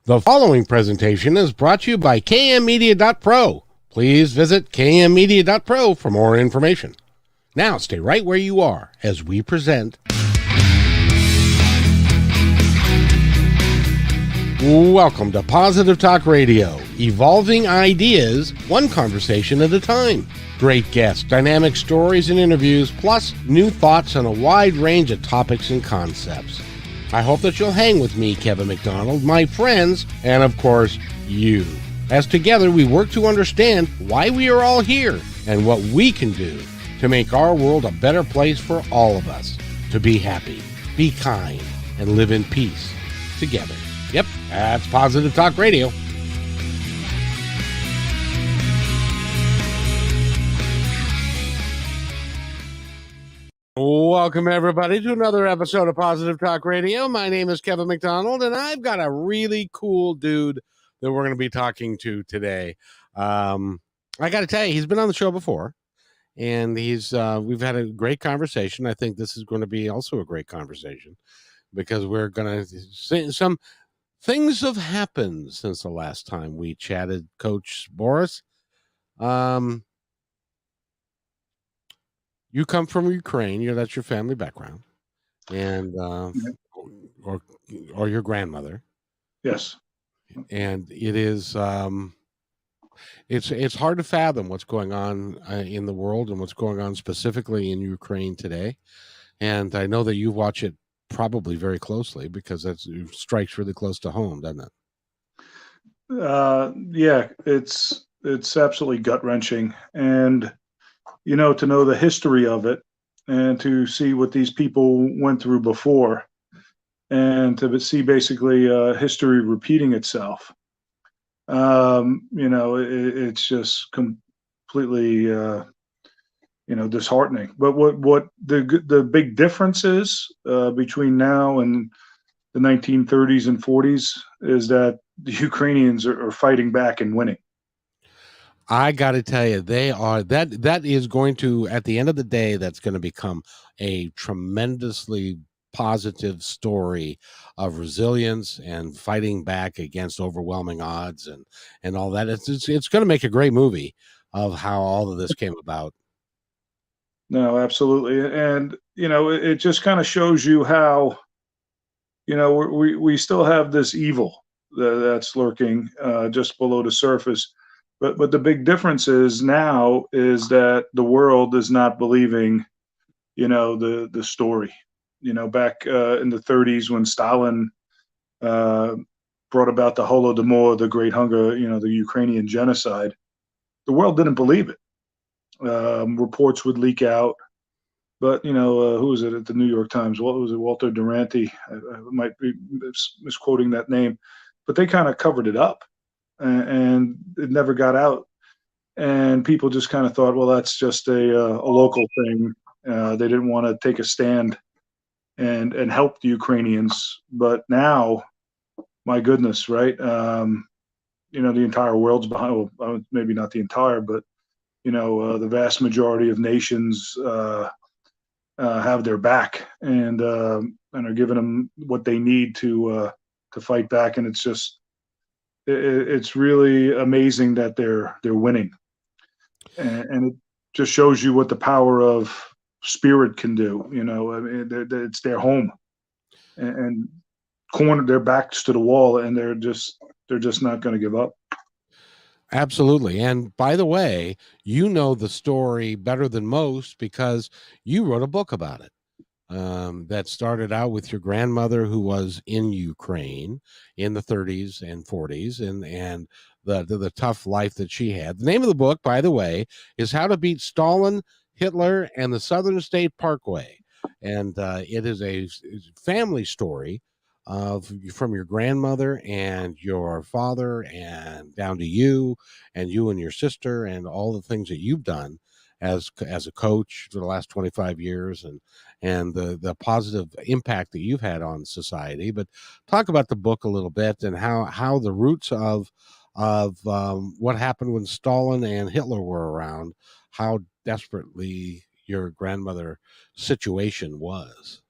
The following presentation is brought to you by kmmedia.pro. Please visit kmmedia.pro for more information. Now stay right where you are as we present. Welcome to Positive Talk Radio, evolving ideas one conversation at a time. Great guests, dynamic stories and interviews, plus new thoughts on a wide range of topics and concepts. I hope that you'll hang with me, Kevin McDonald, my friends, and of course, you. As together we work to understand why we are all here and what we can do to make our world a better place for all of us. To be happy, be kind, and live in peace together. Yep, that's Positive Talk Radio. Welcome, everybody, to another episode of Positive Talk Radio. My name is Kevin McDonald, and I've got a really cool dude that we're going to be talking to today. I got to tell you, he's been on the show before, and we've had a great conversation. I think this is going to be also a great conversation because we're going to see some things have happened since the last time we chatted, Coach Borys. You come from Ukraine. That's your family background, and or your grandmother. Yes, and it is it's hard to fathom what's going on in the world and what's going on specifically in Ukraine today. And I know that you watch it probably very closely because it strikes really close to home, doesn't it? Yeah, it's absolutely gut-wrenching, and to know the history of it and to see what these people went through before and to see basically history repeating itself. It's just completely disheartening. But what the big difference is between now and the 1930s and 40s is that the Ukrainians are fighting back and winning. I got to tell you, they are that is going to, at the end of the day, that's going to become a tremendously positive story of resilience and fighting back against overwhelming odds and all that. It's going to make a great movie of how all of this came about. No, absolutely. And, it just kind of shows you how, we still have this evil that's lurking just below the surface. But the big difference is now is that the world is not believing, the story. Back in the 30s when Stalin brought about the Holodomor, the Great Hunger, the Ukrainian genocide, the world didn't believe it. Reports would leak out. But, who was it at the New York Times? What was it? Walter Duranty. I might be misquoting that name. But they kind of covered it up. And it never got out, and people just kind of thought, well, that's just a local thing. They didn't want to take a stand and help the Ukrainians, but now, my goodness, right? The entire world's behind. Well, maybe not the entire, but the vast majority of nations have their back and are giving them what they need to fight back, and it's really amazing that they're winning, and it just shows you what the power of spirit can do. I mean, it's their home, and cornered their backs to the wall, and they're just not going to give up. Absolutely. And by the way, you know the story better than most because you wrote a book about it. That started out with your grandmother who was in Ukraine in the 30s and 40s and the tough life that she had. The name of the book, by the way, is How to Beat Stalin, Hitler, and the Southern State Parkway. And it is a family story from your grandmother and your father and down to you and your sister and all the things that you've done as a coach for the last 25 years and the positive impact that you've had on society. But talk about the book a little bit and how the roots of what happened when Stalin and Hitler were around, how desperately your grandmother situation was.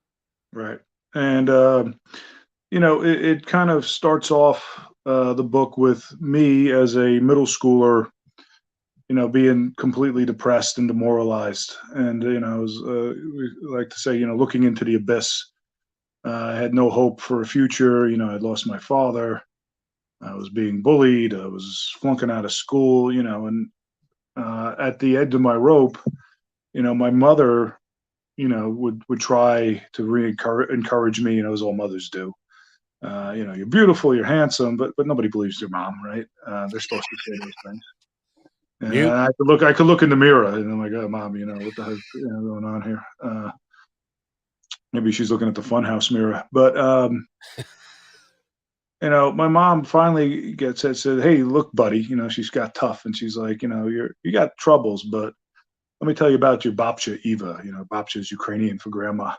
Right. And, it kind of starts off the book with me as a middle schooler, being completely depressed and demoralized. And, I was, we like to say, looking into the abyss. I had no hope for a future. I'd lost my father. I was being bullied. I was flunking out of school, and at the edge of my rope, my mother, would try to encourage me, as all mothers do. You're beautiful, you're handsome, but nobody believes their mom, right? They're supposed to say those things. And Mute. I could look in the mirror, and I'm like, oh, mom, what the heck, going on here? Maybe she's looking at the funhouse mirror, but my mom finally said, hey, look, buddy, she's got tough, and she's like, you got troubles, but let me tell you about your babcia Eva. Babcia is Ukrainian for grandma.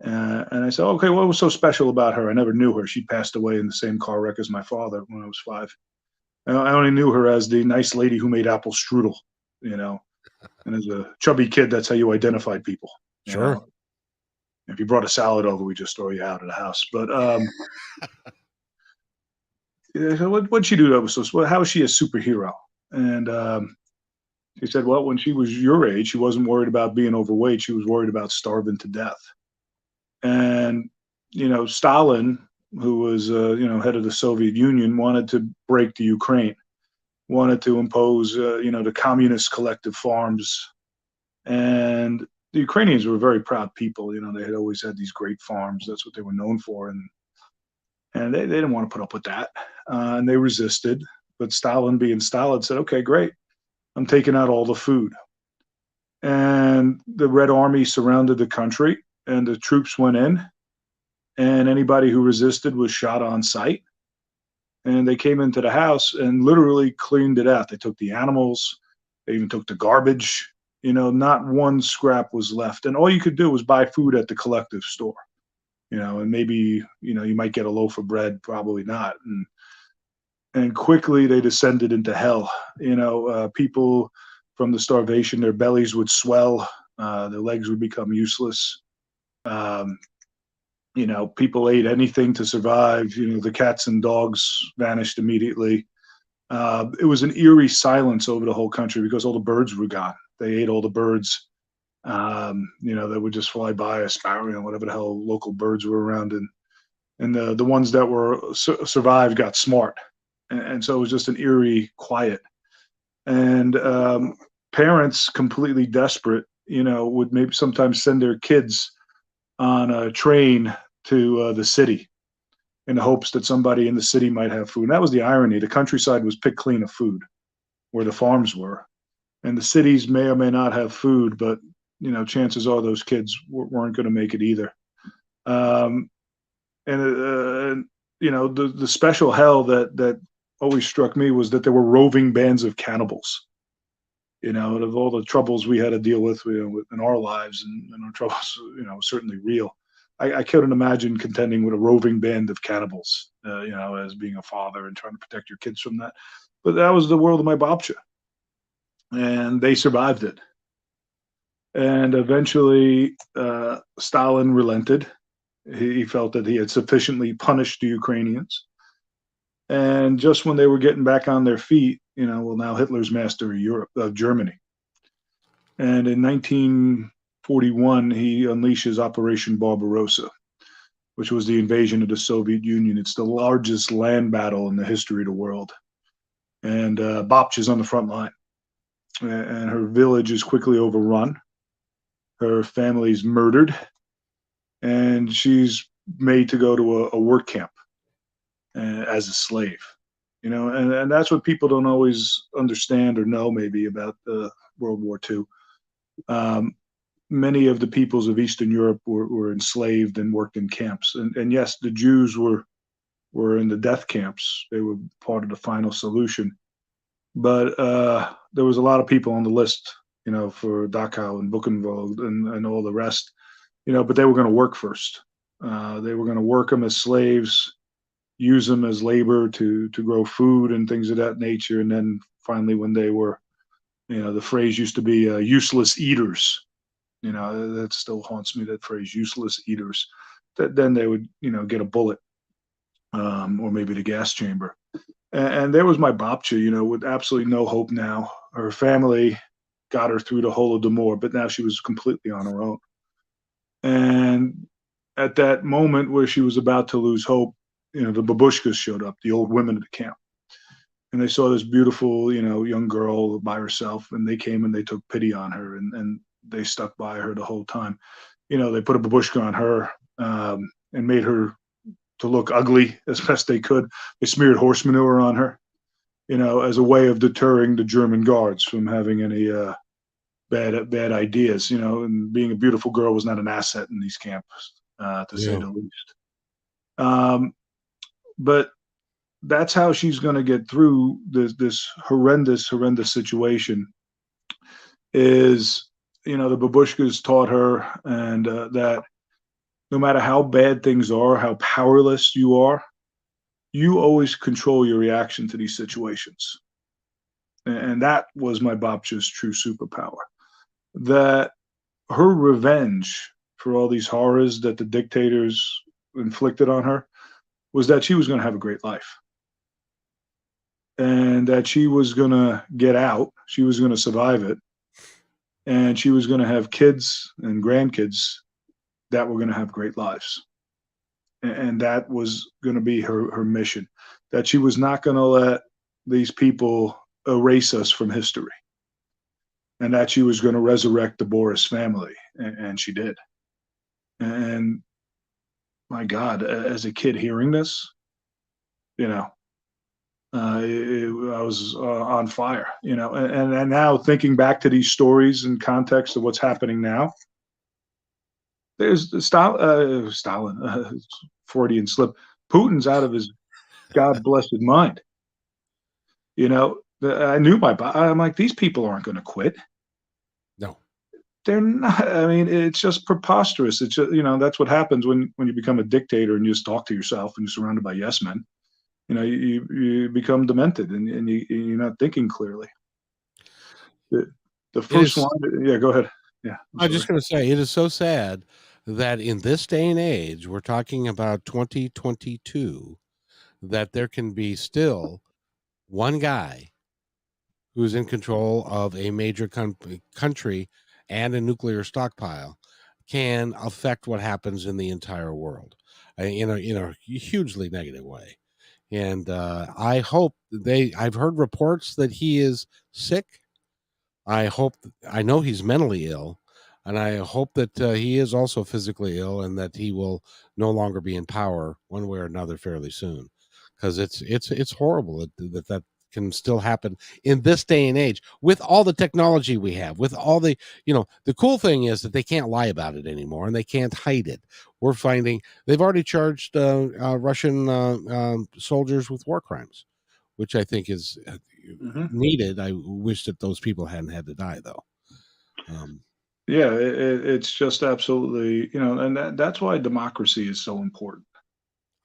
And I said, okay, what was so special about her? I never knew her. She passed away in the same car wreck as my father when I was 5. I only knew her as the nice lady who made apple strudel, you know. And as a chubby kid, that's how you identified people, you Sure. know. If you brought a salad over, we just throw you out of the house. But yeah, so what'd she do that was so? How is she a superhero? And she said, well, when she was your age, she wasn't worried about being overweight. She was worried about starving to death. And Stalin, who was head of the Soviet Union, wanted to break the Ukraine, wanted to impose the communist collective farms, and the Ukrainians were a very proud people. They had always had these great farms. That's what they were known for, and they didn't want to put up with that, and they resisted. But Stalin, being Stalin, said, "Okay, great, I'm taking out all the food." And the Red Army surrounded the country, and the troops went in, and anybody who resisted was shot on sight. And they came into the house and literally cleaned it out. They took the animals, they even took the garbage. Not one scrap was left. And all you could do was buy food at the collective store. And maybe you might get a loaf of bread, probably not. And quickly they descended into hell. People from the starvation, their bellies would swell, their legs would become useless. Um, People ate anything to survive. The cats and dogs vanished immediately. It was an eerie silence over the whole country because all the birds were gone. They ate all the birds. They would just fly by, a sparrow, whatever the hell local birds were around, and the ones that were survived got smart, and so it was just an eerie quiet. And parents, completely desperate, would maybe sometimes send their kids on a train to the city in the hopes that somebody in the city might have food. And that was the irony. The countryside was picked clean of food where the farms were. And the cities may or may not have food, but, chances are those kids weren't going to make it either. Um, the special hell that always struck me was that there were roving bands of cannibals. Of all the troubles we had to deal with, in our lives, and our troubles, certainly real. I couldn't imagine contending with a roving band of cannibals, as being a father and trying to protect your kids from that. But that was the world of my babcia, and they survived it. And eventually, Stalin relented. He felt that he had sufficiently punished the Ukrainians. And just when they were getting back on their feet, well, now Hitler's master of Europe, of Germany. And in 1941, he unleashes Operation Barbarossa, which was the invasion of the Soviet Union. It's the largest land battle in the history of the world. And Babcia is on the front line. And her village is quickly overrun. Her family's murdered. And she's made to go to a work camp as a slave. And that's what people don't always understand or know maybe about World War II. Many of the peoples of Eastern Europe were enslaved and worked in camps. And yes, the Jews were in the death camps. They were part of the final solution. But there was a lot of people on the list, for Dachau and Buchenwald and all the rest, but they were going to work first. They were going to work them as slaves, use them as labor to grow food and things of that nature. And then finally, when they were, the phrase used to be useless eaters. That still haunts me, that phrase, useless eaters. That then they would, get a bullet. or maybe the gas chamber. And there was my babcha, with absolutely no hope now. Her family got her through the Holodomor, but now she was completely on her own. And at that moment where she was about to lose hope, the babushkas showed up, the old women of the camp. And they saw this beautiful, young girl by herself, and they came and they took pity on her, and they stuck by her the whole time. They put a babushka on her, and made her to look ugly as best they could. They smeared horse manure on her, as a way of deterring the German guards from having any bad ideas. And being a beautiful girl was not an asset in these camps, to say Yeah. the least. But that's how she's going to get through this horrendous situation. Is the babushkas taught her, and that no matter how bad things are, how powerless you are, you always control your reaction to these situations. And that was my babcha's true superpower. That her revenge for all these horrors that the dictators inflicted on her was that she was going to have a great life, and that she was going to get out, she was going to survive it, and she was going to have kids and grandkids that were going to have great lives. And that was going to be her mission, that she was not going to let these people erase us from history, and that she was going to resurrect the Borys family, and she did. And my God, as a kid hearing this, you know, I was on fire, and now thinking back to these stories in context of what's happening now, there's the Stalin, Freudian slip. Putin's out of his God blessed mind. I knew I'm like, these people aren't going to quit. No. They're not. I mean, it's just preposterous. It's just, that's what happens when you become a dictator and you just talk to yourself and you're surrounded by yes men. You become demented, and you're not thinking clearly. The It first is. line, yeah, go ahead. Yeah, I'm I'm sorry. just going to say it is so sad that in this day and age, we're talking about 2022, that there can be still one guy who's in control of a major country and a nuclear stockpile can affect what happens in the entire world, in a hugely negative way. And I hope I've heard reports that he is sick. I know he's mentally ill, and I hope that he is also physically ill, and that he will no longer be in power one way or another fairly soon, because it's horrible that can still happen in this day and age with all the technology we have, with all the cool thing is that they can't lie about it anymore, and they can't hide it. We're finding they've already charged Russian soldiers with war crimes, which I think is Hmm. needed. I wish that those people hadn't had to die, though. Um, Yeah, it's just absolutely, and that's why democracy is so important.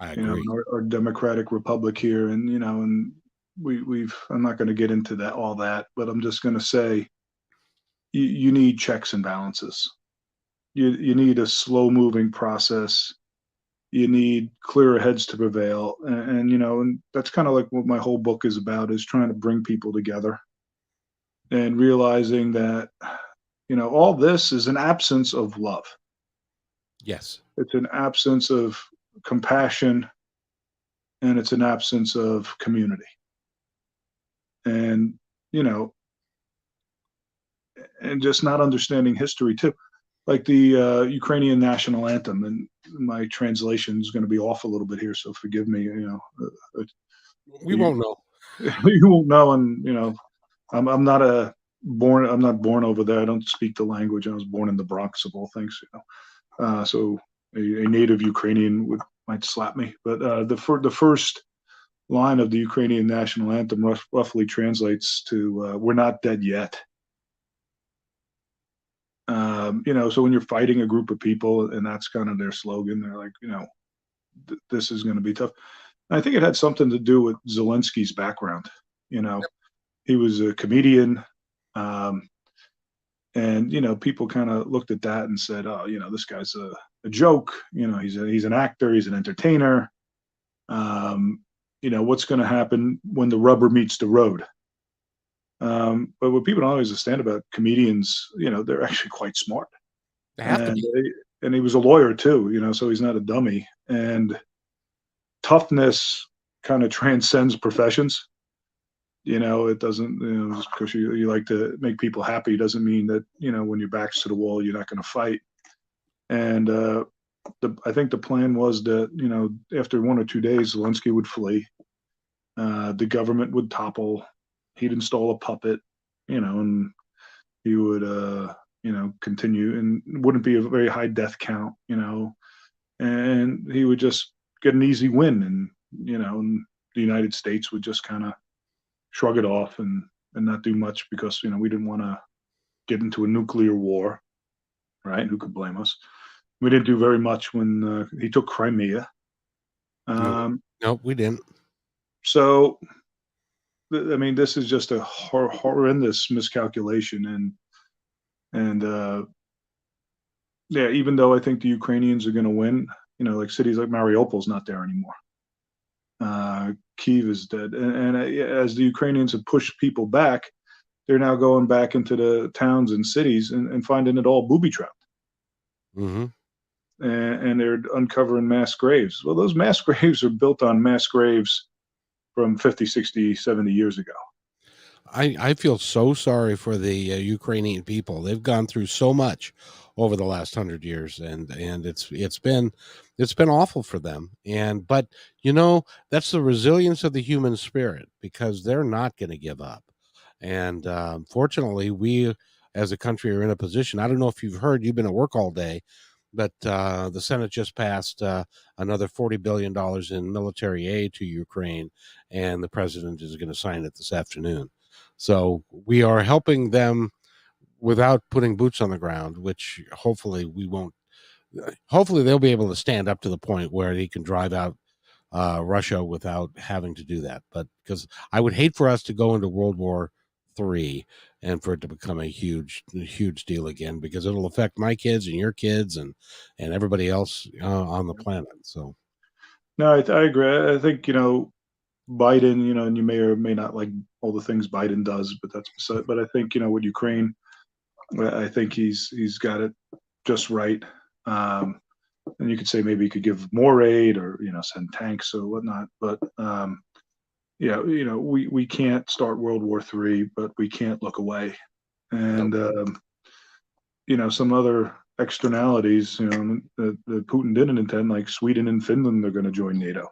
I agree. Our democratic republic here, and we've. I'm not going to get into all that, but I'm just going to say you need checks and balances. You need a slow moving process. You need clearer heads to prevail, and that's kind of like what my whole book is about, is trying to bring people together and realizing that all this is an absence of love. Yes. It's an absence of compassion, and it's an absence of community. And, you know, and just not understanding history too. Like the Ukrainian national anthem, and my translation is going to be off a little bit here, so forgive me. We You, won't know. you won't know, and I'm not born. I'm not born over there. I don't speak the language. I was born in the Bronx of all things. So a native Ukrainian might slap me. But the first line of the Ukrainian national anthem roughly translates to "We're not dead yet." So when you're fighting a group of people, and that's kind of their slogan, they're like, this is going to be tough. And I think it had something to do with Zelensky's background. You know, he was a comedian, um, and people kind of looked at that and said, "Oh, this guy's a joke. He's an actor, he's an entertainer." Um, what's going to happen when the rubber meets the road? But what people don't always understand about comedians, they're actually quite smart. They have to And be. he was a lawyer too, so he's not a dummy. And toughness kind of transcends professions. It doesn't, just because you like to make people happy doesn't mean that, when your back's to the wall, you're not going to fight. And I think the plan was that, after 1 or 2 days, Zelensky would flee. The government would topple. He'd install a puppet, and he would, continue, and it wouldn't be a very high death count, and he would just get an easy win, and the United States would just kind of shrug it off and not do much because we didn't want to get into a nuclear war, right? Who could blame us? We didn't do very much when he took Crimea. No, Um, no, we didn't. so, I mean, this is just a horrendous miscalculation, and yeah, even though I think the Ukrainians are going to win, like cities like Mariupol's not there anymore. Kiev is dead, and as the Ukrainians have pushed people back, they're now going back into the towns and cities and finding it all booby trapped. Hmm. And they're uncovering mass graves. Well, those mass graves are built on mass graves from 50, 60, 70 years ago. I feel so sorry for the Ukrainian people. They've gone through so much over the last 100 years, and it's been awful for them. And but that's the resilience of the human spirit, because they're not going to give up. And fortunately, we as a country are in a position. I don't know if you've heard. You've been at work all day, but the Senate just passed another $40 billion in military aid to Ukraine, and the president is going to sign it this afternoon. So we are helping them without putting boots on the ground, which hopefully we won't. Hopefully they'll be able to stand up to the point where he can drive out Russia without having to do that. But because I would hate for us to go into World War III and for it to become a huge, huge deal again, because it'll affect my kids and your kids and everybody else on the planet. So No, I agree. I think Biden, and you may or may not like all the things Biden does, but that's beside. But I think with Ukraine, I think he's got it just right. Um, and you could say maybe he could give more aid or send tanks or whatnot. But yeah, we can't start World War III, but we can't look away. no, And some other externalities, that Putin didn't intend, like Sweden and Finland are going to join NATO,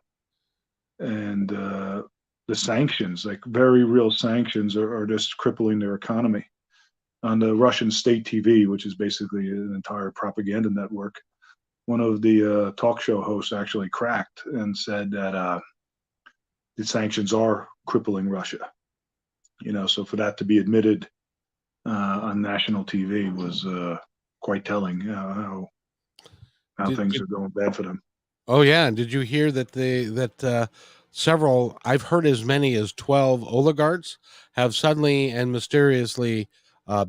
and the sanctions, like very real sanctions, are just crippling their economy. On the Russian state TV, which is basically an entire propaganda network, one of the talk show hosts actually cracked and said that the sanctions are crippling Russia. So for that to be admitted on national TV was quite telling. How did, things did are going bad for them. oh yeah, and did you hear that several, I've heard as many as 12 oligarchs have suddenly and mysteriously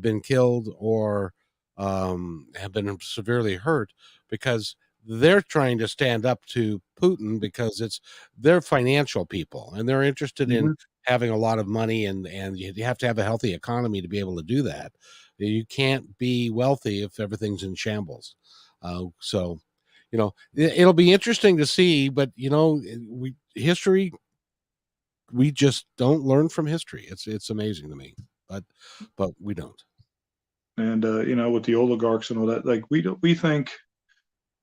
been killed or have been severely hurt because they're trying to stand up to Putin, because they're financial people and they're interested in Hmm. having a lot of money, and you have to have a healthy economy to be able to do that. You can't be wealthy if everything's in shambles. So it'll be interesting to see, but we just don't learn from history. It's amazing to me, but we don't. And with the oligarchs and all that, like we think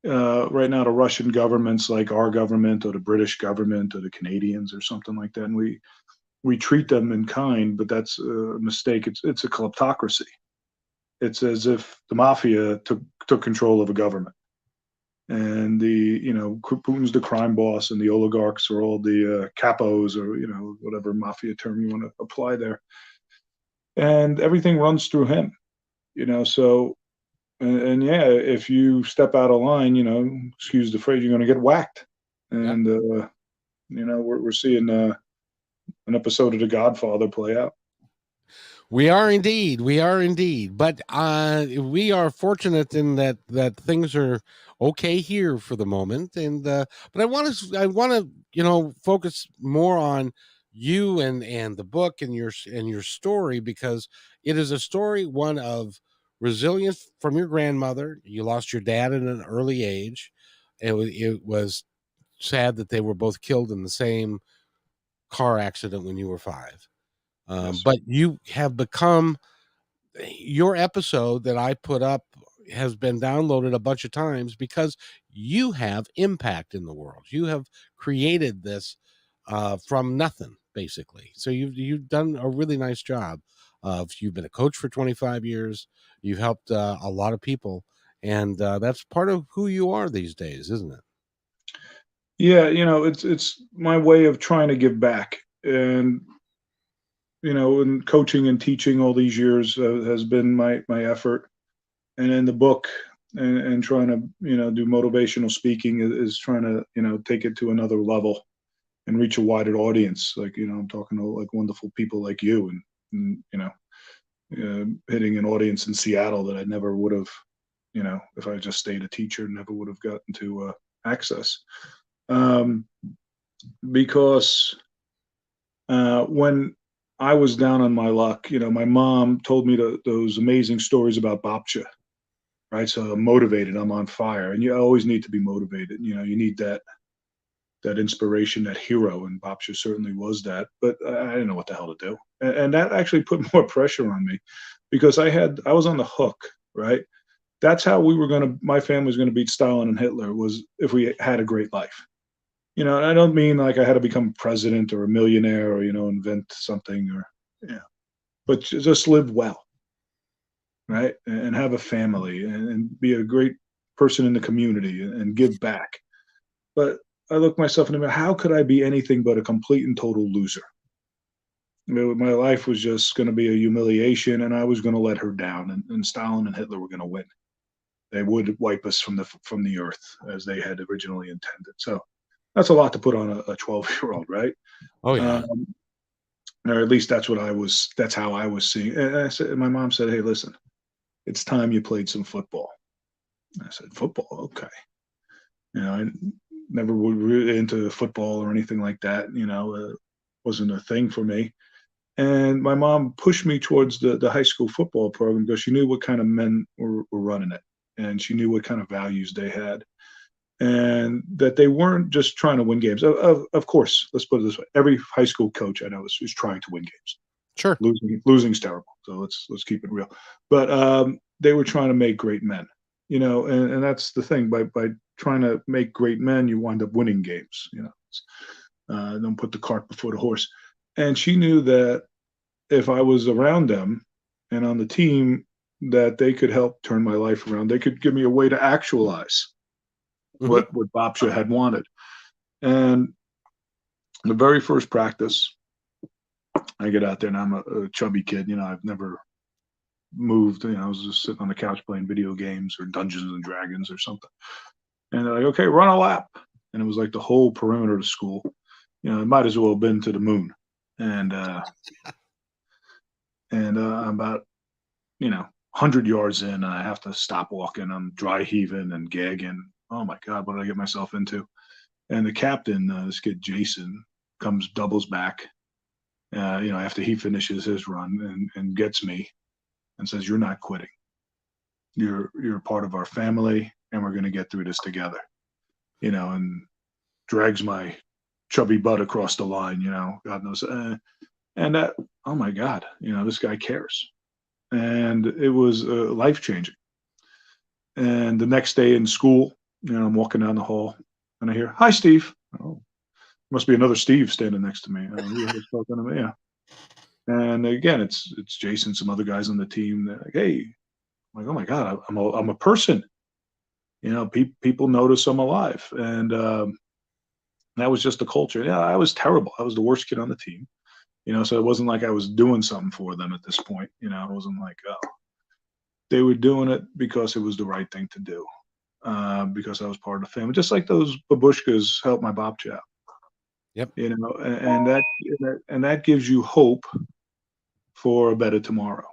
right now the Russian government's like our government or the British government or the Canadians or something like that, and we treat them in kind, but that's a mistake. It's a kleptocracy. It's as if the mafia took control of a government, and Putin's the crime boss, and the oligarchs are all the capos, or whatever mafia term you want to apply there, and everything runs through him. So and yeah, if you step out of line, excuse the phrase, you're going to get whacked. Yeah. And we're seeing an episode of The Godfather play out. We are indeed. We are indeed. But we are fortunate in that things are okay here for the moment. And but I want to focus more on you and the book and your story, because it is a story, one of resilience from your grandmother. You lost your dad at an early age. It was sad that they were both killed in the same car accident when you were 5. Yes, sir. But you have become, your episode that I put up has been downloaded a bunch of times because you have impact in the world. You have created this from nothing, basically. So you've done a really nice job. You've been a coach for 25 years. You've helped a lot of people, and that's part of who you are these days, isn't it? Yeah, it's my way of trying to give back, and and coaching and teaching all these years has been my effort. And in the book, and trying to do motivational speaking is trying to take it to another level and reach a wider audience. Like I'm talking to like wonderful people like you, and hitting an audience in Seattle that I never would have, if I just stayed a teacher, never would have gotten to access. Um, because when I was down on my luck, my mom told me those amazing stories about Bapcha, right? So I'm motivated, I'm on fire, and you always need to be motivated. You need that inspiration, that hero, and Bapcha certainly was that. But I didn't know what the hell to do, and that actually put more pressure on me because I was on the hook, right? That's how my family was gonna beat Stalin and Hitler, was if we had a great life. And I don't mean like I had to become president or a millionaire or invent something, or yeah, but just live well, right? And have a family, and be a great person in the community, and give back. But I look myself in the mirror, how could I be anything but a complete and total loser? My life was just going to be a humiliation, and I was going to let her down, and Stalin and Hitler were going to win. They would wipe us from the earth as they had originally intended. So that's a lot to put on a 12-year-old, right? Oh yeah. Um, or at least that's how I was seeing. And my mom said, "Hey, listen, it's time you played some football." I said, "Football, okay." I never were really into football or anything like that. Wasn't a thing for me. And my mom pushed me towards the high school football program because she knew what kind of men were running it, and she knew what kind of values they had, and that they weren't just trying to win games. Of course, let's put it this way: every high school coach I know is trying to win games. Sure. Losing's terrible, so let's keep it real. But they were trying to make great men, and that's the thing. By trying to make great men, you wind up winning games. Don't put the cart before the horse. And she knew that if I was around them and on the team, that they could help turn my life around. They could give me a way to actualize Hmm. what Bapsha had wanted. And the very first practice, I get out there, and I'm a chubby kid. I've never moved. I was just sitting on the couch playing video games or Dungeons and Dragons or something. And they're like, "Okay, run a lap." And it was like the whole perimeter of the school. It might as well have been to the moon. And I'm about 100 yards in, and I have to stop walking. I'm dry heaving and gagging. Oh my God, what did I get myself into? And the captain, this kid Jason, doubles back. After he finishes his run, and gets me and says, "You're not quitting. You're part of our family, and we're going to get through this together." And drags my chubby butt across the line. God knows. And that, oh my God, this guy cares. And it was life changing. And the next day in school, I'm walking down the hall, and I hear, "Hi, Steve." Oh, must be another Steve standing next to me. Who the hell's talking to me? Yeah. And again, it's Jason, some other guys on the team. They're like, "Hey," I'm like, "Oh my God, I'm a person." People notice I'm alive, and that was just the culture. Yeah, I was terrible. I was the worst kid on the team. So it wasn't like I was doing something for them at this point. It wasn't like, oh, they were doing it because it was the right thing to do, because I was part of the family. Just like those babushkas helped my babcha out, Yep. and that gives you hope for a better tomorrow.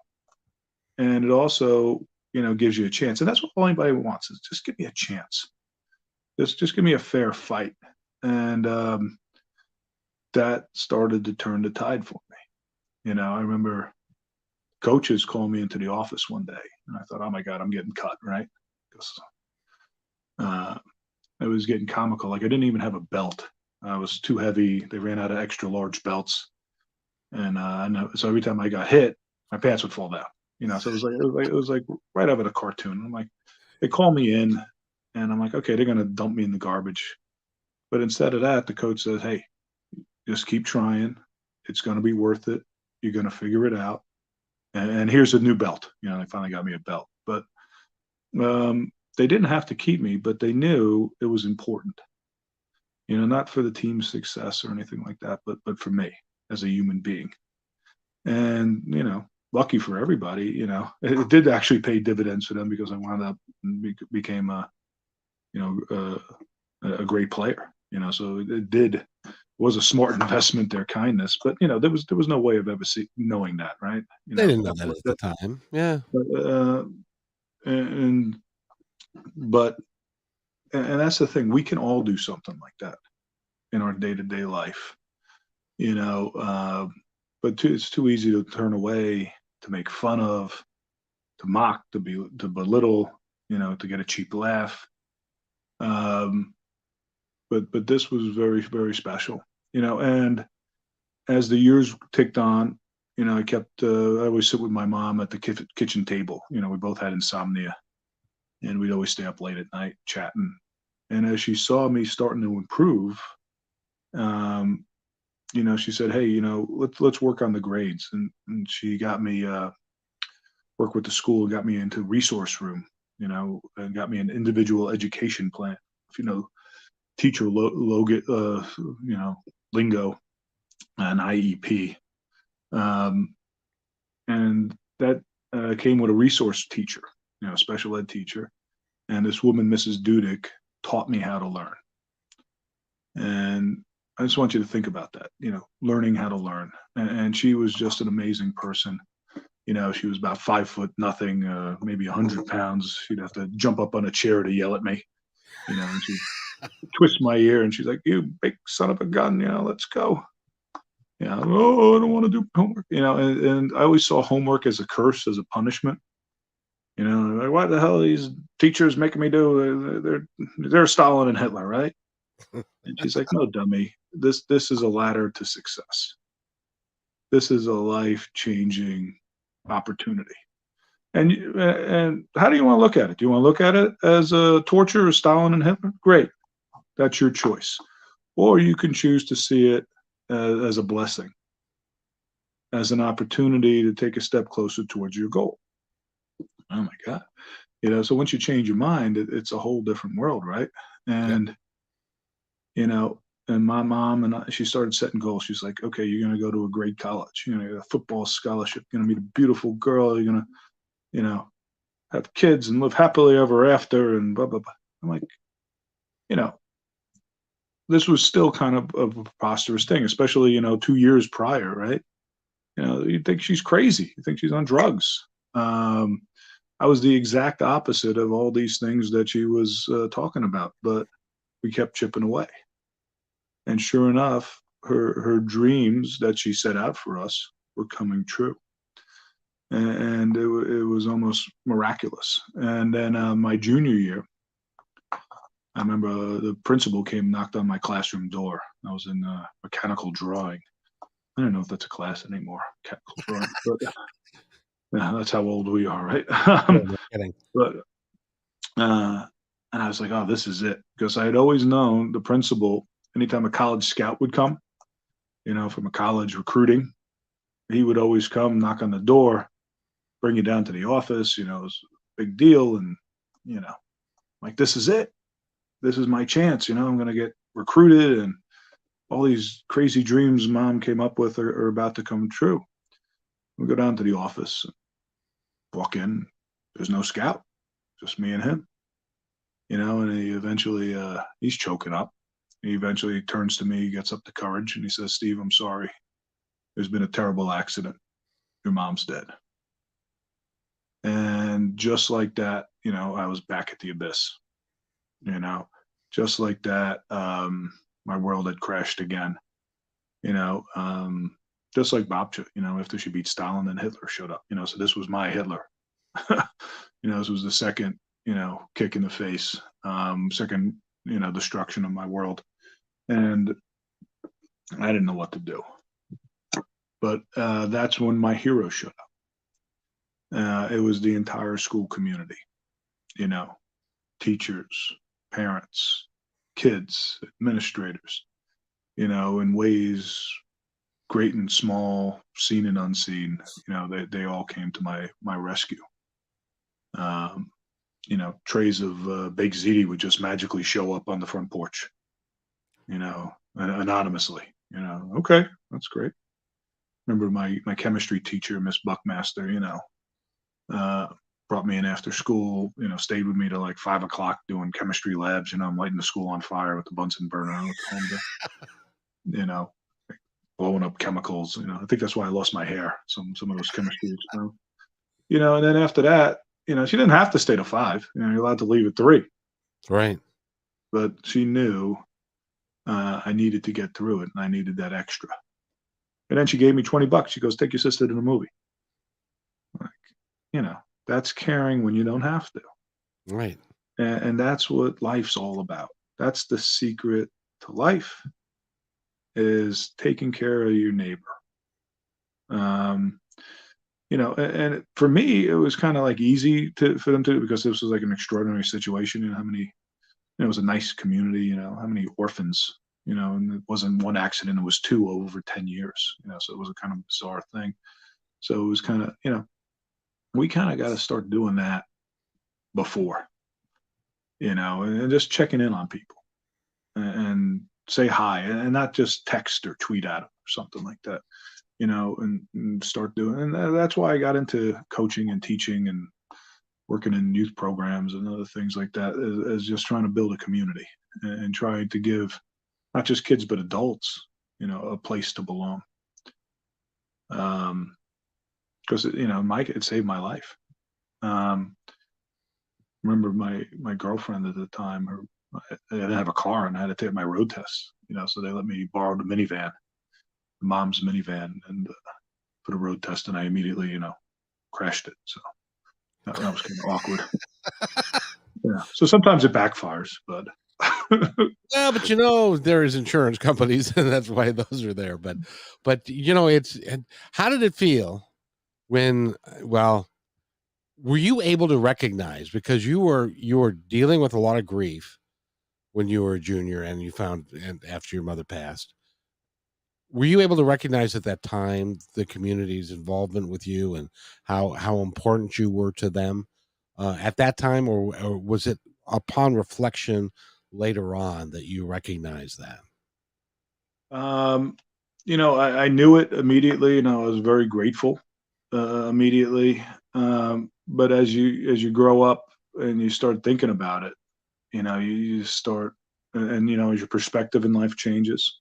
And it also, gives you a chance. And that's what anybody wants, is just give me a chance. Just give me a fair fight. And that started to turn the tide for me. I remember coaches called me into the office one day, and I thought, oh my God, I'm getting cut, right? 'Cause, it was getting comical. Like, I didn't even have a belt. I was too heavy. They ran out of extra large belts. And so every time I got hit, my pants would fall down. So it was like right out of a cartoon. I'm like, they call me in, and I'm like, okay, they're gonna dump me in the garbage. But instead of that, the coach says, hey, just keep trying. It's gonna be worth it. You're gonna figure it out. And here's a new belt. They finally got me a belt. But they didn't have to keep me, but they knew it was important. Not for the team's success or anything like that, but for me as a human being. And lucky for everybody, it did actually pay dividends for them, because I wound up became you know a great player. So it did was a smart investment, their kindness. But there was no way of ever knowing that, right? They didn't know that at the time. Yeah. But, and but and that's the thing. We can all do something like that in our day-to-day life, you know. But it's too easy to turn away, to make fun of, to mock, to belittle, to get a cheap laugh. Um, but this was very, very special, and as the years ticked on, I always sit with my mom at the kitchen table. We both had insomnia, and we'd always stay up late at night chatting. And as she saw me starting to improve, um, she said, "Hey, let's work on the grades." And she got me work with the school, got me into resource room, and got me an individual education plan. If teacher lingo, an IEP, and that came with a resource teacher, special ed teacher, and this woman, Mrs. Dudick, taught me how to learn. And I just want you to think about that, learning how to learn. And she was just an amazing person. She was about 5 foot nothing, maybe 100 pounds. She'd have to jump up on a chair to yell at me, and she'd twist my ear, and she's like, "You big son of a gun, let's go." Oh, I don't want to do homework, and I always saw homework as a curse, as a punishment. Like, what the hell are these teachers making me do? They're Stalin and Hitler, right? And she's like, "No, dummy. This is a ladder to success. This is a life-changing opportunity." And how do you want to look at it? Do you want to look at it as a torture of Stalin and Hitler? Great, that's your choice. Or you can choose to see it as a blessing, as an opportunity to take a step closer towards your goal. Oh my God. So once you change your mind, it's a whole different world, right? Yeah. And, and my mom and she started setting goals. She's like, okay, you're going to go to a great college, a football scholarship, you're going to meet a beautiful girl, you're going to, have kids and live happily ever after, and blah, blah, blah. I'm like, you know, this was still kind of a preposterous thing, especially, 2 years prior, right? You'd think she's crazy. You think she's on drugs. I was the exact opposite of all these things that she was talking about, but we kept chipping away. And sure enough, her dreams that she set out for us were coming true. And it was almost miraculous. And then my junior year, I remember the principal came, knocked on my classroom door. I was in mechanical drawing. I don't know if that's a class anymore, mechanical drawing, but yeah, that's how old we are, right? Yeah, no kidding. But and I was like, oh, this is it, because I had always known the principal. Anytime a college scout would come, from a college recruiting, he would always come, knock on the door, bring you down to the office. It was a big deal, and like, this is it. This is my chance. I'm going to get recruited, and all these crazy dreams mom came up with are about to come true. We go down to the office, walk in. There's no scout, just me and him. And he eventually, he's choking up. He eventually turns to me, gets up the courage, and he says, "Steve, I'm sorry. There's been a terrible accident." your mom's dead. And just like that, I was back at the abyss, you know, just like that, my world had crashed again, you know, um, just like Babcha, after she beat Stalin, then Hitler showed up, so this was my Hitler. This was the second, kick in the face, second, destruction of my world. And I didn't know what to do. But that's when my hero showed up. It was the entire school community, you know, teachers, parents, kids, administrators, in ways great and small, seen and unseen. They all came to my rescue. Um, trays of baked ziti would just magically show up on the front porch, anonymously. Okay, that's great. Remember my chemistry teacher, Miss Buckmaster, uh, brought me in after school, stayed with me till like 5 o'clock doing chemistry labs. I'm lighting the school on fire with the Bunsen burner with the home, you know, blowing up chemicals. I think that's why I lost my hair. Some of those chemistry experiments. And then after that, she didn't have to stay to 5. You're allowed to leave at 3, Right. but she knew I needed to get through it, and I needed that extra. And then she gave me $20. She goes, "Take your sister to the movie." Like, that's caring when you don't have to. Right. And that's what life's all about. That's the secret to life, is taking care of your neighbor. Um, and for me, it was kind of like easy for them to, because this was like an extraordinary situation. How many, it was a nice community, how many orphans, and it wasn't one accident, it was 2 over 10 years, so it was a kind of bizarre thing. So it was kind of, we kind of got to start doing that before, and just checking in on people and say hi, and not just text or tweet at them or something like that, and start doing. And that's why I got into coaching and teaching and working in youth programs and other things like that, is just trying to build a community and trying to give not just kids but adults, a place to belong. Because it saved my life. Um, remember my girlfriend at the time, I didn't have a car and I had to take my road tests, so they let me borrow the minivan, mom's minivan, and for the road test, and I immediately, crashed it. So that was kind of awkward. Yeah. So sometimes it backfires, but Yeah, but there is insurance companies, and that's why those are there. But it's, and how did it feel when, well, were you able to recognize, because you were dealing with a lot of grief when you were a junior and you found, and after your mother passed, were you able to recognize at that time the community's involvement with you and how important you were to them at that time, or was it upon reflection later on that you recognized that? um, I knew it immediately, and I was very grateful immediately. But as you grow up and you start thinking about it, you start, and as your perspective in life changes,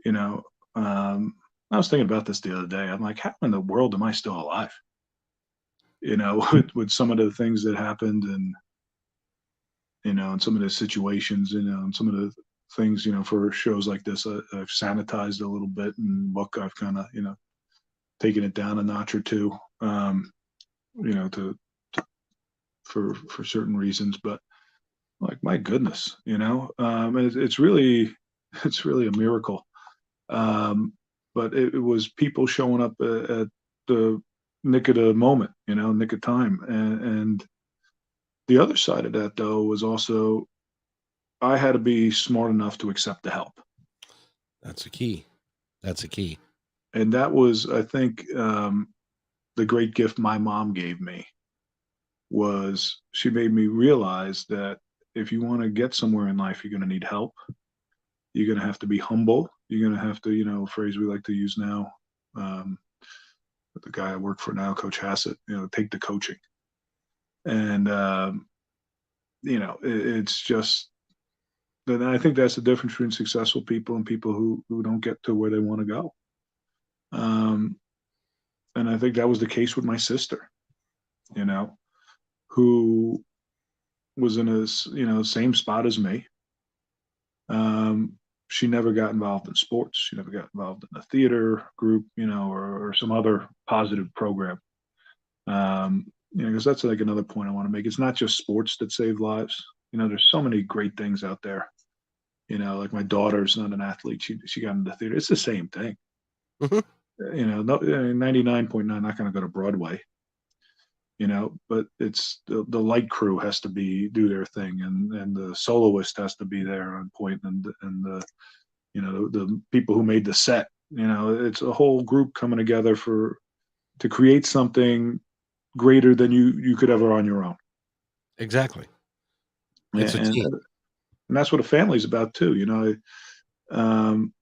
you know, um, I was thinking about this the other day. I'm like, how in the world am I still alive? With some of the things that happened, and some of the situations, and some of the things, for shows like this, I've sanitized a little bit, and book I've kind of, taken it down a notch or two, to for certain reasons. But like, my goodness, it's really it's really a miracle. Um, but it was people showing up at the nick of the moment, nick of time. And the other side of that, though, was also I had to be smart enough to accept the help. That's a key. That's a key. And that was, I think, the great gift my mom gave me, was she made me realize that if you want to get somewhere in life, you're going to need help. You're going to have to be humble. You're going to have to, a phrase we like to use now, um, the guy I work for now, Coach Hassett, take the coaching. And, it's just, then I think that's the difference between successful people and people who don't get to where they want to go. Um, And I think that was the case with my sister, you know, who was in same spot as me. Um, she never got involved in sports. She never got involved in a theater group, or some other positive program. Because that's like another point I want to make. It's not just sports that save lives. There's so many great things out there. Like my daughter's not an athlete. She got into theater. It's the same thing. Mhm. No, 99.9 not going to go to Broadway. But it's the light crew has to do their thing, and the soloist has to be there on point, and the people who made the set. It's a whole group coming together to create something greater than you could ever on your own. Exactly. It's a And team. that's what a family's about too. Um,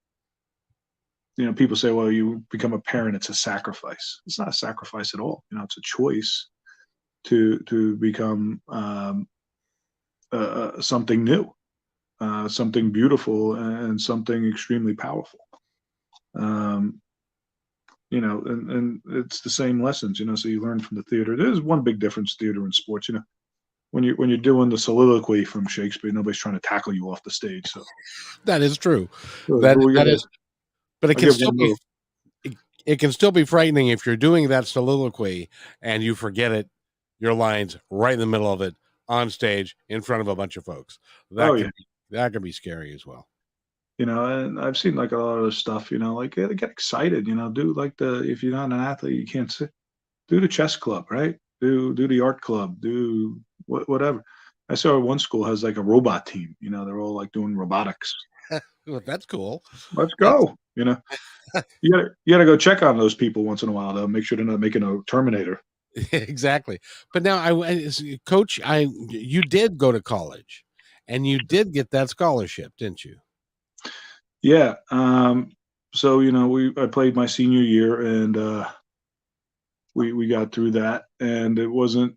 people say, well, you become a parent, it's a sacrifice. It's not a sacrifice at all. It's a choice to become something new, something beautiful, and something extremely powerful. Um, and it's the same lessons, so you learn from the theater. There's one big difference, theater and sports. When you're doing the soliloquy from Shakespeare, nobody's trying to tackle you off the stage. So That is true. who That we that got? is, but it I'll can give still one be move. it can still be frightening if you're doing that soliloquy and you forget it, your lines right in the middle of it on stage in front of a bunch of folks. Oh yeah, That can be scary as well. and I've seen like a lot of this stuff. Like get excited. Do like if you're not an athlete, you can't sit. Do the chess club, right? Do the art club. Do whatever. I saw one school has like a robot team. They're all like doing robotics. Well, that's cool. Let's That's go. You gotta go check on those people once in a while to make sure they're not making a Terminator. exactly. But now, Coach, you did go to college, and you did get that scholarship, didn't you? Yeah. So I played my senior year, and we got through that, and it wasn't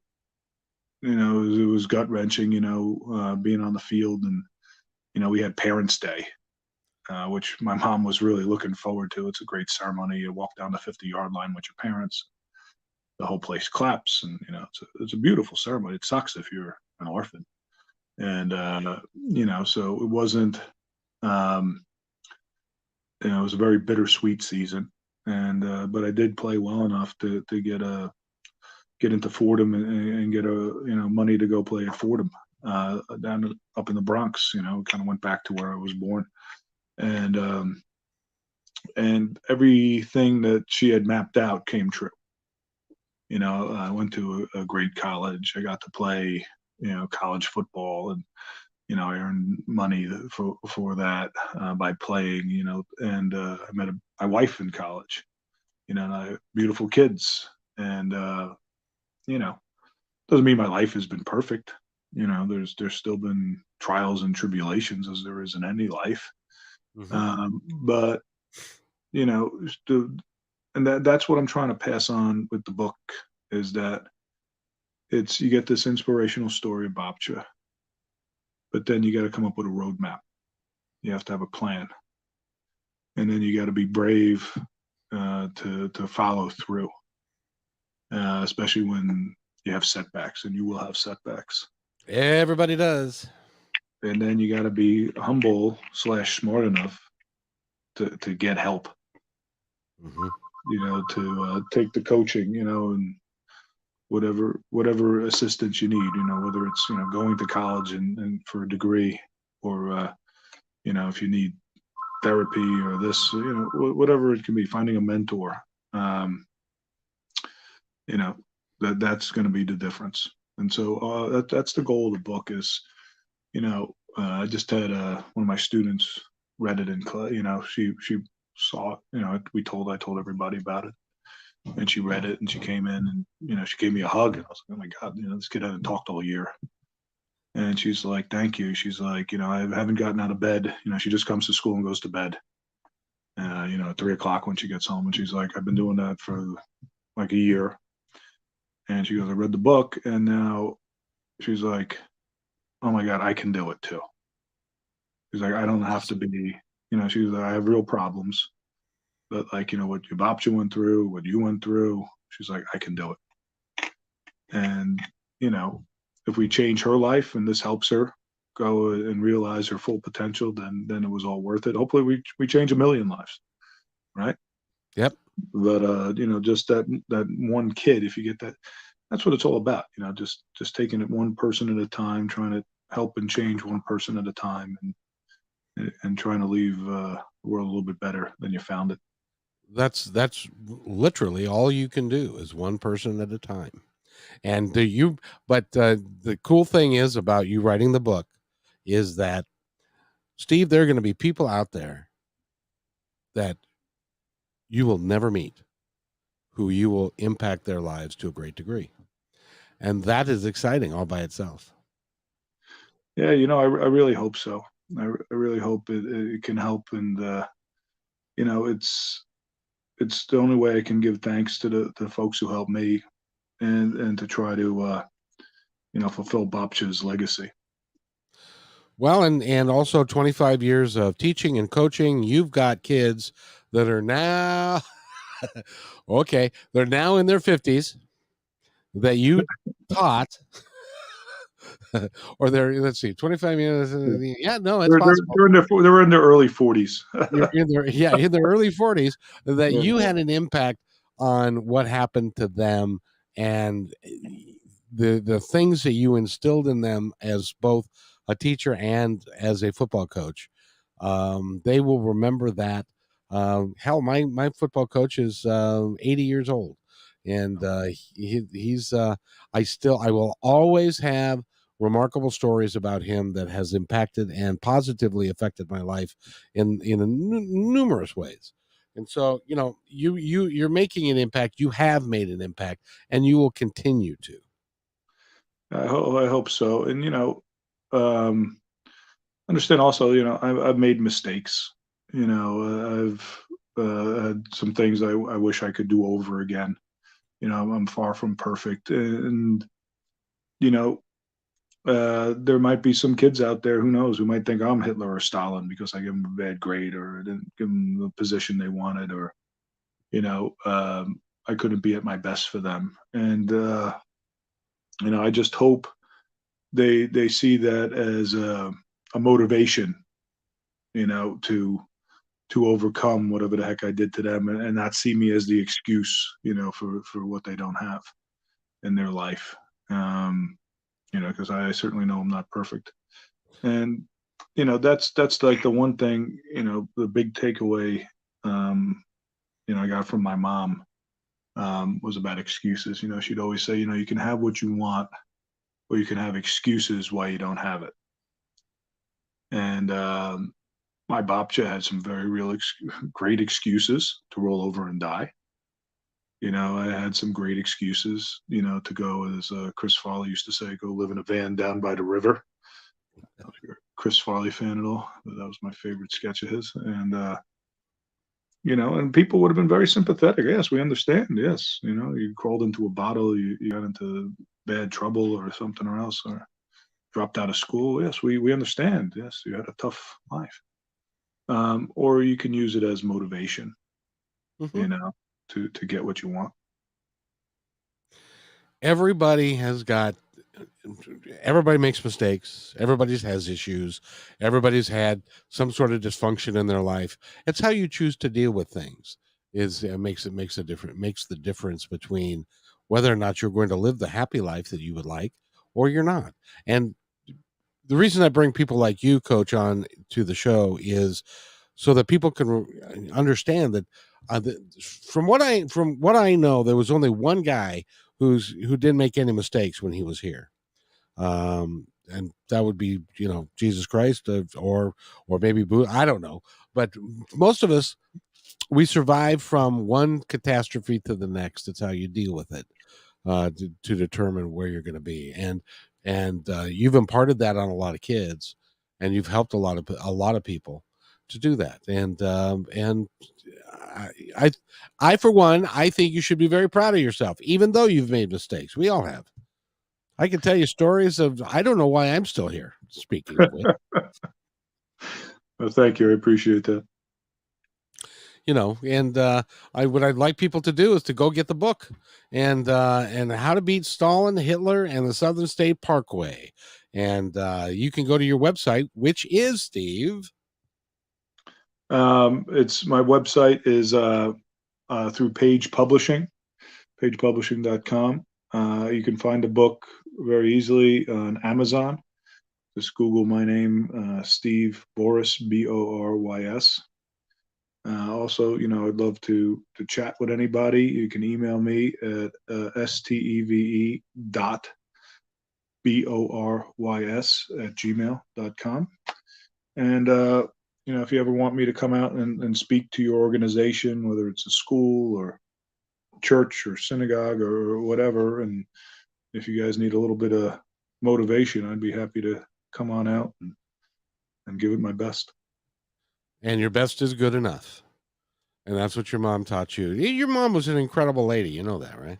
it was gut wrenching. Being on the field, and we had Parents' Day, which my mom was really looking forward to. It's a great ceremony. You walk down the 50-yard line with your parents. The whole place claps, and it's a beautiful ceremony. It sucks if you're an orphan, and so it wasn't. Um, it was a very bittersweet season, and but I did play well enough to get into Fordham, and get money to go play at Fordham, up in the Bronx. Kind of went back to where I was born, and everything that she had mapped out came true. I went to a great college. I got to play college football, and I earned money for that, by playing. And I met my wife in college. And I have beautiful kids, and you know doesn't mean my life has been perfect. There's still been trials and tribulations, as there is in any life. Hmm. But you know, the, and that's what I'm trying to pass on with the book, is that you get this inspirational story of Bobcha, but then you got to come up with a roadmap. You have to have a plan, and then you got to be brave, to follow through, especially when you have setbacks, and you will have setbacks. Everybody does. And then you got to be humble slash smart enough to get help. Hmm. To take the coaching, and whatever assistance you need. Whether it's going to college, and for a degree, or if you need therapy, or this, whatever it can be, finding a mentor. Um, you know that's going to be the difference. And so that's the goal of the book. Is I just had one of my students read it in class. She saw it. I told everybody about it, and she read it, and she came in, and she gave me a hug, and I was like, oh my god, this kid hadn't talked all year. And she's like, thank you. She's like, I haven't gotten out of bed. She just comes to school and goes to bed, at 3 o'clock when she gets home. And she's like, I've been doing that for like a year. And she goes, I read the book, and now she's like, oh my god, I can do it too. She's like, I don't have to Awesome. be, she's like, I have real problems, but like, what your Babcha went through, what you went through, she's like, I can do it. And, you know, if we change her life and this helps her go and realize her full potential, then it was all worth it. Hopefully we change a million lives, right? Yep. But just that one kid, if you get that, that's what it's all about. Just taking it one person at a time, trying to help and change one person at a time, and trying to leave the world a little bit better than you found it. That's literally all you can do, is one person at a time. And the cool thing is about you writing the book is that, Steve, there are going to be people out there that you will never meet, who you will impact their lives to a great degree. And that is exciting all by itself. Yeah, I really hope so. I really hope it can help, and it's the only way I can give thanks to the folks who helped me, and to try to fulfill Babcha's legacy. Well, and also 25 years of teaching and coaching. You've got kids that are now okay, they're now in their 50s that you taught. Or they're, let's see, 25 years. Yeah, no, it's possible. They're in their early 40s. You're in their, yeah, in their early 40s, that Yeah. you had an impact on what happened to them, and the things that you instilled in them as both a teacher and as a football coach. They will remember that. Hell, my football coach is 80 years old, and he's I will always have remarkable stories about him that has impacted and positively affected my life in numerous ways. And so, you're making an impact. You have made an impact, and you will continue to. I hope so. And um, understand also, I've made mistakes. I've had some things I wish I could do over again. I'm far from perfect, and you know, there might be some kids out there, who knows, who might think I'm Hitler or Stalin because I give them a bad grade, or didn't give them the position they wanted, or I couldn't be at my best for them. And I just hope they see that as a motivation, to overcome whatever the heck I did to them, and not see me as the excuse, for what they don't have in their life. Because I certainly know I'm not perfect. And that's like the one thing, the big takeaway, I got from my mom, was about excuses. She'd always say, you can have what you want, or you can have excuses why you don't have it. And my babcha had some very real great excuses to roll over and die. I had some great excuses, to go, as Chris Farley used to say, go live in a van down by the river. I don't know if you're a Chris Farley fan at all, but that was my favorite sketch of his. And and people would have been very sympathetic. Yes, we understand. Yes, you crawled into a bottle, you got into bad trouble or something or else, or dropped out of school. Yes, we understand. Yes, you had a tough life. Or you can use it as motivation, Mhm. to get what you want. Everybody has got everybody makes mistakes, everybody's has issues, everybody's had some sort of dysfunction in their life. It's how you choose to deal with things is makes the difference between whether or not you're going to live the happy life that you would like, or you're not. And the reason I bring people like you, coach, on to the show is so that people can understand that, from what I know, there was only one guy who didn't make any mistakes when he was here, and that would be, Jesus Christ, or maybe I don't know, but most of us, we survive from one catastrophe to the next. It's how you deal with it, to determine where you're going to be, and you've imparted that on a lot of kids, and you've helped a lot of people to do that, and I, I I for one, I think you should be very proud of yourself, even though you've made mistakes. We all have. I can tell you stories of, I don't know why I'm still here. Speaking of which, Well, thank you. I appreciate that. and what I'd like people to do is to go get the book and How to Beat Stalin, Hitler, and the Southern State Parkway. And you can go to your website, which is, Steve. It's my website is through Page Publishing, pagepublishing.com. You can find the book very easily on Amazon. Just Google my name, Steve Borys, Borys. Also, I'd love to chat with anybody. You can email me at steve.borys@gmail.com. And, if you ever want me to come out and speak to your organization, whether it's a school or church or synagogue or whatever, and if you guys need a little bit of motivation, I'd be happy to come on out and give it my best. And your best is good enough. And that's what your mom taught you. Your mom was an incredible lady. You know that, right?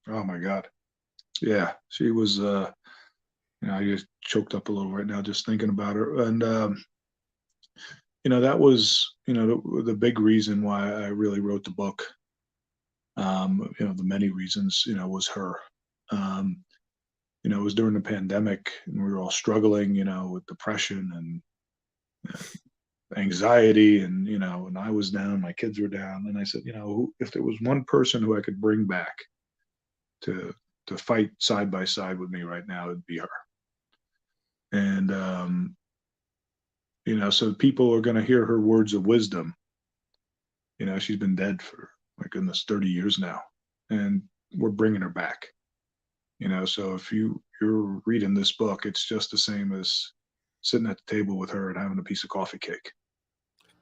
Oh my God. Yeah. She was, I just choked up a little right now just thinking about her. And, that was, the big reason why I really wrote the book. The many reasons, was her. It was during the pandemic and we were all struggling, with depression and anxiety and, and I was down, my kids were down. And I said, if there was one person who I could bring back to fight side by side with me right now, it'd be her. And, so people are going to hear her words of wisdom. She's been dead for, my goodness, 30 years now, and we're bringing her back. So if you're reading this book, it's just the same as sitting at the table with her and having a piece of coffee cake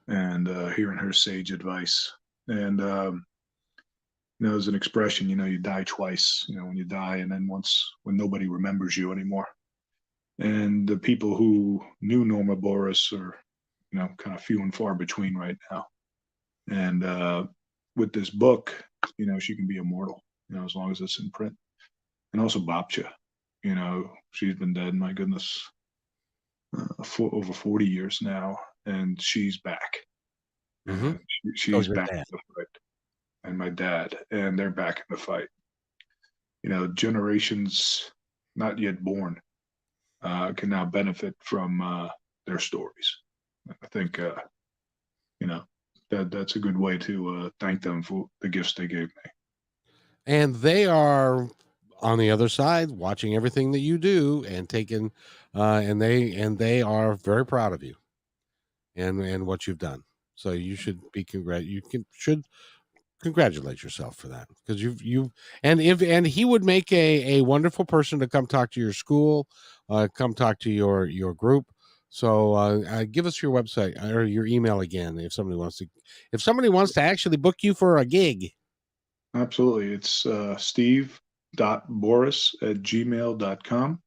and hearing her sage advice. And, there's an expression, you die twice, when you die, and then once when nobody remembers you anymore. And the people who knew Norma Borys are, kind of few and far between right now. And with this book, she can be immortal, as long as it's in print. And also Babcha, she's been dead, my goodness, for over 40 years now, and she's back. Mm-hmm. She's back in the fight. And my dad, and they're back in the fight. Generations not yet born can now benefit from their stories. I think, that's a good way to thank them for the gifts they gave me. And they are on the other side watching everything that you do and taking, and they are very proud of you and what you've done. So you should be should congratulate yourself for that, because and he would make a wonderful person to come talk to your school, come talk to your group. So give us your website or your email again if somebody wants to actually book you for a gig. Absolutely. It's steve.borys@gmail.com.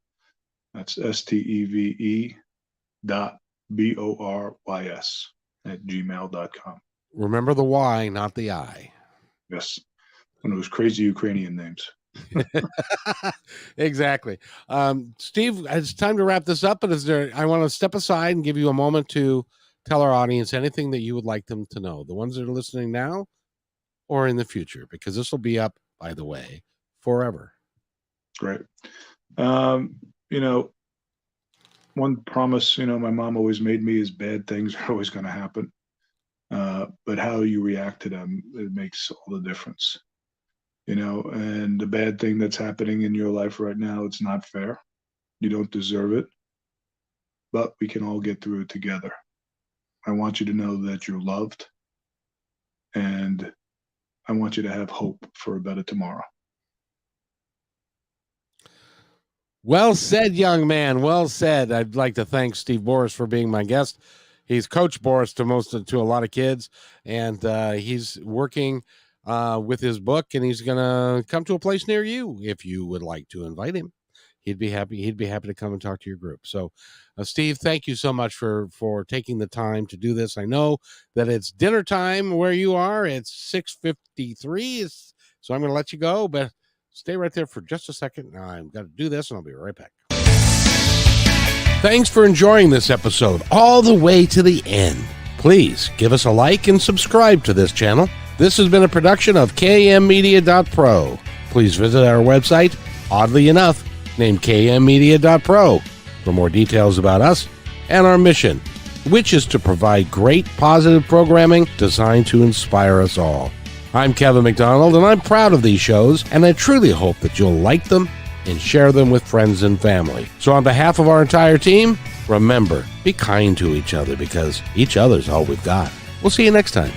That's steve.borys@gmail.com. Remember the Y, not the I. Yes. One of those crazy Ukrainian names. Exactly. Steve, it's time to wrap this up, but I want to step aside and give you a moment to tell our audience anything that you would like them to know, the ones that are listening now or in the future, because this will be up, by the way, forever. Great. One promise, my mom always made me is bad things are always going to happen. But how you react to them, it makes all the difference. And the bad thing that's happening in your life right now, it's not fair. You don't deserve it, but we can all get through it together. I want you to know that you're loved, and I want you to have hope for a better tomorrow. Well said, young man. Well said. I'd like to thank Steve Borys for being my guest. He's Coach Borys to a lot of kids, and he's working with his book, and he's going to come to a place near you if you would like to invite him. He'd be happy to come and talk to your group. So, Steve, thank you so much for taking the time to do this. I know that it's dinner time where you are. It's 6:53, so I'm going to let you go, but stay right there for just a second. I've got to do this, and I'll be right back. Thanks for enjoying this episode all the way to the end. Please give us a like and subscribe to this channel. This has been a production of kmmedia.pro. Please visit our website, oddly enough, named kmmedia.pro, for more details about us and our mission, which is to provide great positive programming designed to inspire us all. I'm Kevin McDonald, and I'm proud of these shows, and I truly hope that you'll like them and share them with friends and family. So on behalf of our entire team, remember, be kind to each other because each other's all we've got. We'll see you next time.